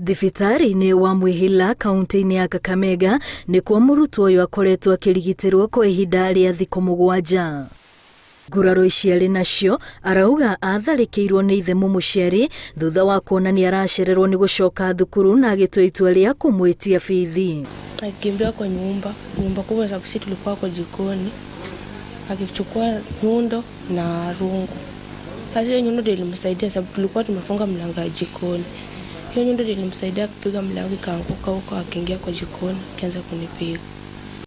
Thibitarĩ-inĩ wa Mwĩhĩla kaunti-inĩ ya Kakamega nĩkuo mũrutwo ũyũ akoretwo akĩrigitĩrwo kwa ihinda rĩa thikũ 7. Nguraro ici arĩ nacio arauga atharĩkĩirwo nĩ ithe mũgĩciari thutha wa kuona nĩ aracererwo nĩ gũcoka thukuru na agĩtua itua rĩa kumwĩtia bithi. Akimbia kwa nyumba kubwa sababu sisi tulikuwa kwa jikoni, akichukua nyundo na rungu. Sasa hiyo nyundo ndio ilimsaidia sababu tulikuwa tumefunga mlango wa jikoni. Hiyo nyundo ndio ilimsaidia kupiga mlango ikaanguka huko, akaingia kwa jikoni akaanza kunipiga.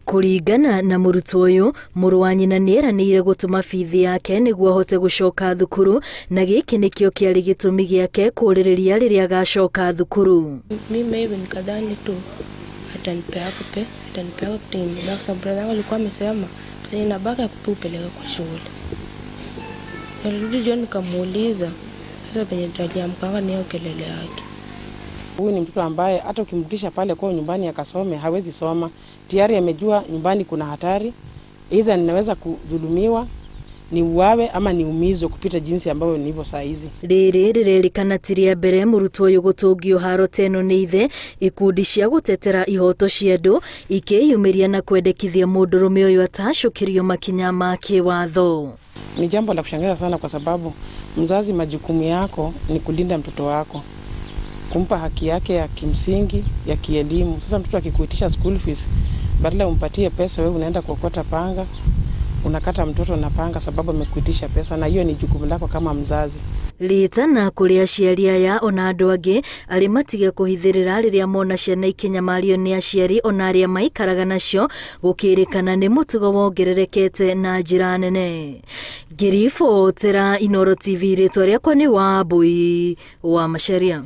Kũringana na mũrutwo ũyũ, mũrũ wa nyina nĩeranĩire gũtũma bithi yake nĩguo ahote gũcoka thukuru, na gĩkĩ nĩkĩo kĩarĩ gĩtũmi gĩake kũrĩrĩria rĩrĩa agacoka thukuru. Mimi nikadhani tu atanipea kupe timu, kwa sababu brother alikuwa amesema sasa inabaka kupeleka kwa shule. Nilirudi jioni nikamuuliza sasa venye tuliamkanga niyo kelele yake. Huyu ni mtoto ambaye hata ukimrudisha pale kwa nyumbani akasome hawezi soma. Tayari amejua nyumbani kuna hatari. Either ninaweza kudhulumiwa, ni uwawe ama niumizwe kupita jinsi ambayo nilivyo saa hizi. Rĩrĩ rĩrĩkana ti rĩa mbere mũrutwo ũyũ gũtũngio haro teno nĩ ithe, ikundi cia gũtetera ihoto cia andũ ikĩyumĩria na kwendekithia mũndũrũme ũyũ atacũkĩrio makinya ma kĩwatho. Ni jambo la kushangaza sana kwa sababu mzazi, majukumu yako ni kulinda mtoto wako, kumpa haki yake ya kimsingi ya kielimu. Sasa mtoto akikuitisha school fees, badala umpatie pesa, wewe unaenda kuokota panga, unakata mtoto na panga sababu amekuitisha pesa, na hiyo ni jukumu lako kama mzazi. Litana kũrĩ aciari aya ona andũ angĩ arĩ matige kũhithĩrĩra rĩrĩa mona ciana ikĩnyamario nĩ aciari ona arĩa maikaraga nacio, gũkĩrĩkana nĩ mũtugo wongererekete na njĩra nene. Ngĩribotera Inooro TV, rĩtwa rĩakwa nĩ Wambui wa Macharia.